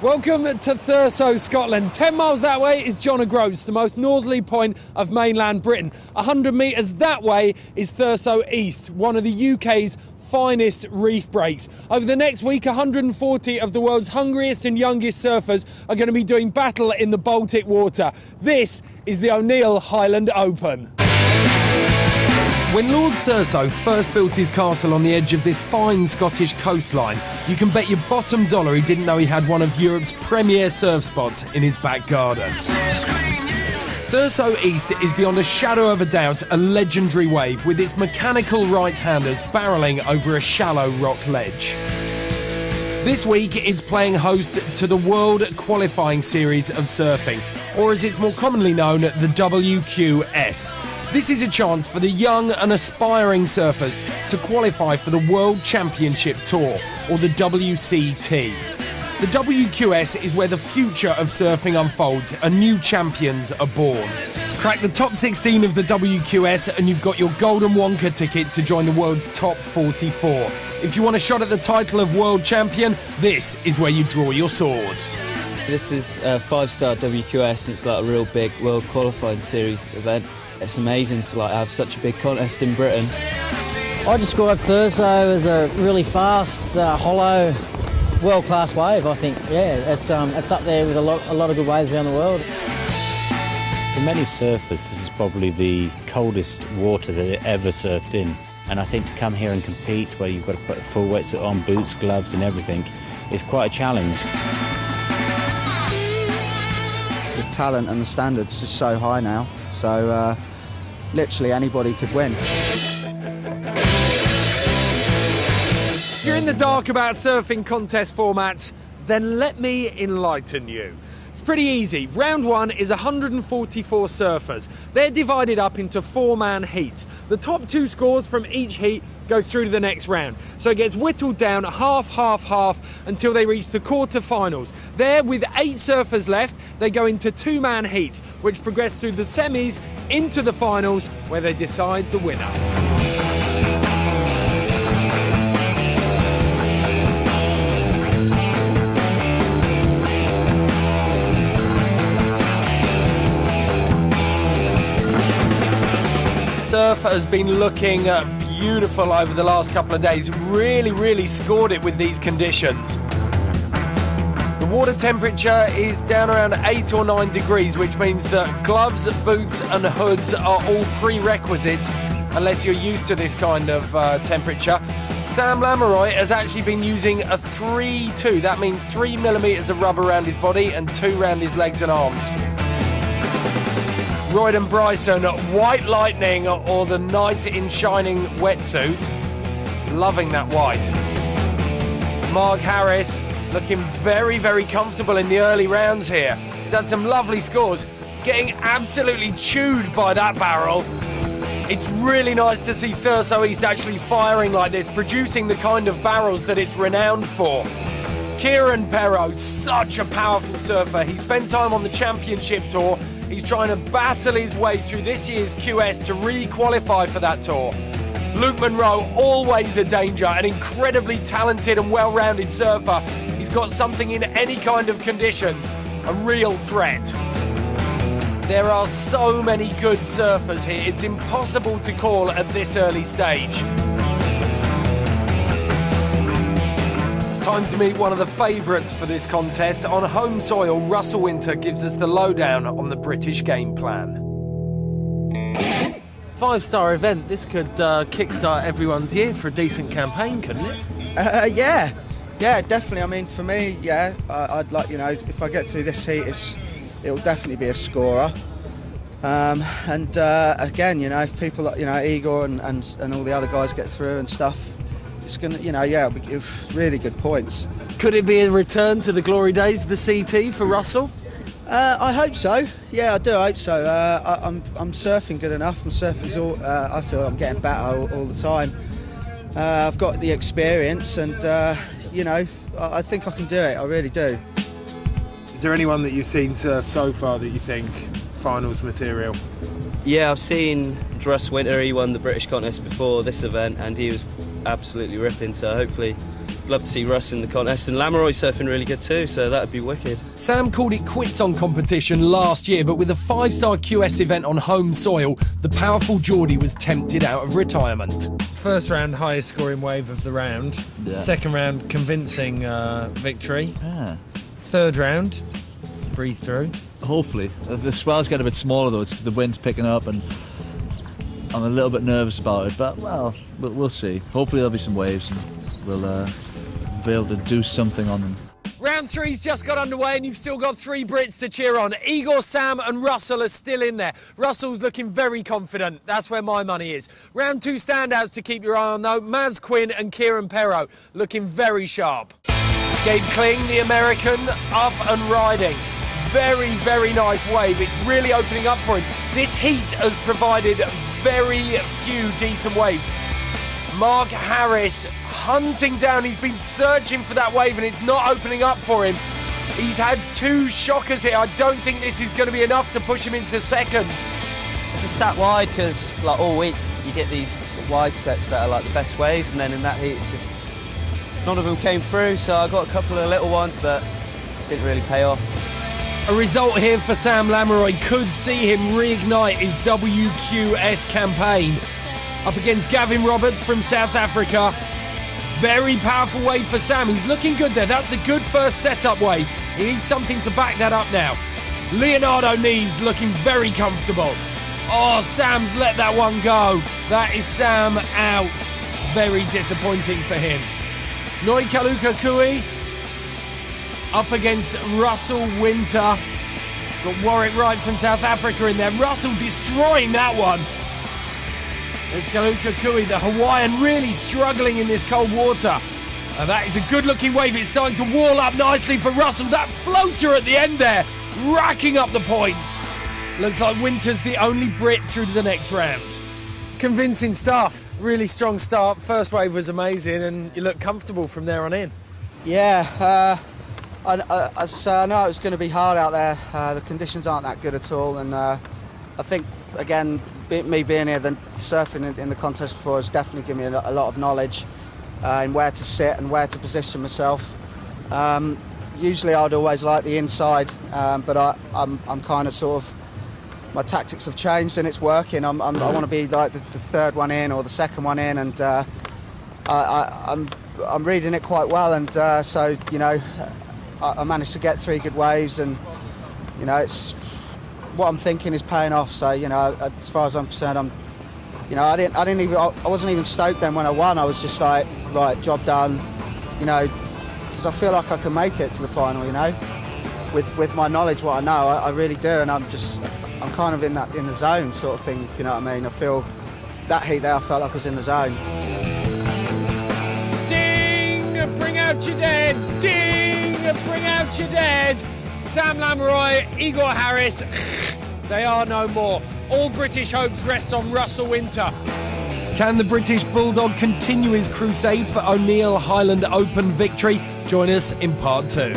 Welcome to Thurso, Scotland. 10 miles that way is John O'Groats, the most northerly point of mainland Britain. 100 metres that way is Thurso East, one of the UK's finest reef breaks. Over the next week, 140 of the world's hungriest and youngest surfers are going to be doing battle in the Baltic water. This is the O'Neill Highland Open. When Lord Thurso first built his castle on the edge of this fine Scottish coastline, you can bet your bottom dollar he didn't know he had one of Europe's premier surf spots in his back garden. Thurso East is beyond a shadow of a doubt a legendary wave, with its mechanical right-handers barrelling over a shallow rock ledge. This week it's playing host to the World Qualifying Series of Surfing, or as it's more commonly known, the WQS. This is a chance for the young and aspiring surfers to qualify for the World Championship Tour, or the WCT. The WQS is where the future of surfing unfolds and new champions are born. Crack the top 16 of the WQS and you've got your Golden Wonka ticket to join the world's top 44. If you want a shot at the title of World Champion, this is where you draw your sword. This is a 5-star WQS and it's like a real big World Qualifying Series event. It's amazing to have such a big contest in Britain. I describe Thurso as a really fast, hollow, world-class wave. I think, yeah, it's up there with a lot of good waves around the world. For many surfers, this is probably the coldest water that they've ever surfed in. And I think to come here and compete, where you've got to put a full wetsuit on, boots, gloves, and everything, is quite a challenge. The talent and the standards is so high now, so literally anybody could win. If you're in the dark about surfing contest formats, then let me enlighten you. It's pretty easy. Round one is 144 surfers. They're divided up into 4-man heats. The top 2 scores from each heat go through to the next round. So it gets whittled down half, half, half until they reach the quarter-finals. There, with 8 surfers left, they go into 2-man heats, which progress through the semis into the finals, where they decide the winner. Surf has been looking beautiful over the last couple of days. Really scored it with these conditions. The water temperature is down around 8 or 9 degrees, which means that gloves, boots and hoods are all prerequisites unless you're used to this kind of temperature. Sam Lamoureux has actually been using a 3-2. That means 3mm of rubber around his body and 2 around his legs and arms. Royden Bryson, White Lightning or the Knight in Shining wetsuit. Loving that white. Mark Harris looking very comfortable in the early rounds here. He's had some lovely scores, getting absolutely chewed by that barrel. It's really nice to see Thurso East actually firing like this, producing the kind of barrels that it's renowned for. Kieran Perrow, such a powerful surfer. He spent time on the championship tour. He's trying to battle his way through this year's QS to re-qualify for that tour. Luke Monroe, always a danger, an incredibly talented and well-rounded surfer. He's got something in any kind of conditions, a real threat. There are so many good surfers here, it's impossible to call at this early stage. Time to meet one of the favourites for this contest. On home soil, Russell Winter gives us the lowdown on the British game plan. 5-star event. This could kickstart everyone's year for a decent campaign, couldn't it? Yeah, definitely. I mean, for me, yeah, I'd like, if I get through this heat, it'll definitely be a scorer. Again, if people like, Igor and all the other guys get through and stuff, it's gonna, it'll be really good points. Could it be a return to the glory days of the CT for Russell? I hope so. Yeah, I do hope so. I'm surfing good enough. I feel I'm getting better all the time. I've got the experience, and I think I can do it. I really do. Is there anyone that you've seen surf so far that you think finals material? Yeah, I've seen Russ Winter. He won the British contest before this event and he was absolutely ripping, so hopefully love to see Russ in the contest, and Lamoureux's surfing really good too, so that'd be wicked. Sam called it quits on competition last year, but with a 5-star QS event on home soil, the powerful Geordie was tempted out of retirement. First round, highest scoring wave of the round. Yeah. Second round, convincing victory. Ah. Third round, breathe through. Hopefully. The swells get a bit smaller though, the wind's picking up and I'm a little bit nervous about it, but well, we'll see. Hopefully there'll be some waves and we'll be able to do something on them. Round 3's just got underway and you've still got 3 Brits to cheer on. Igor, Sam and Russell are still in there. Russell's looking very confident. That's where my money is. Round 2 standouts to keep your eye on though. Maz Quinn and Kieran Perrault looking very sharp. Gabe Kling, the American, up and riding. Very, very nice wave. It's really opening up for him. This heat has provided very few decent waves. Mark Harris hunting down. He's been searching for that wave and it's not opening up for him. He's had 2 shockers here. I don't think this is going to be enough to push him into second. I just sat wide because like all week you get these wide sets that are like the best waves, and then in that heat just none of them came through, so I got a couple of little ones but didn't really pay off. A result here for Sam Lamoureux could see him reignite his WQS campaign. Up against Gavin Roberts from South Africa. Very powerful wave for Sam. He's looking good there. That's a good first setup wave. He needs something to back that up now. Leonardo Neves looking very comfortable. Oh, Sam's let that one go. That is Sam out. Very disappointing for him. Noi Kaluka Kui up against Russell Winter. Got Warwick Wright from South Africa in there. Russell destroying that one. There's Kaluka Kui, the Hawaiian, really struggling in this cold water. That is a good-looking wave. It's starting to wall up nicely for Russell. That floater at the end there, racking up the points. Looks like Winter's the only Brit through to the next round. Convincing stuff. Really strong start. First wave was amazing, and you look comfortable from there on in. Yeah, I know it was going to be hard out there. The conditions aren't that good at all, and I think, again, me being here, surfing in the contest before has definitely given me a lot of knowledge in where to sit and where to position myself. Usually I'd always like the inside, but I'm kind of sort of, my tactics have changed and it's working. I want to be like the third one in or the second one in, and I'm reading it quite well, and so, you know, I managed to get 3 good waves, and, you know, it's what I'm thinking is paying off. So, you know, as far as I'm concerned, I wasn't even stoked then when I won. I was just like, right, job done, you know, because I feel like I can make it to the final, you know, with my knowledge, what I know, I really do, and I'm kind of in the zone sort of thing, if you know what I mean. I feel that heat there, I felt like I was in the zone. Ding! Bring out your dead! Ding! Bring out your dead! Sam Lamoureux, Igor Harris, they are no more. All British hopes rest on Russell Winter. Can the British Bulldog continue his crusade for O'Neill Highland Open victory? Join us in part 2.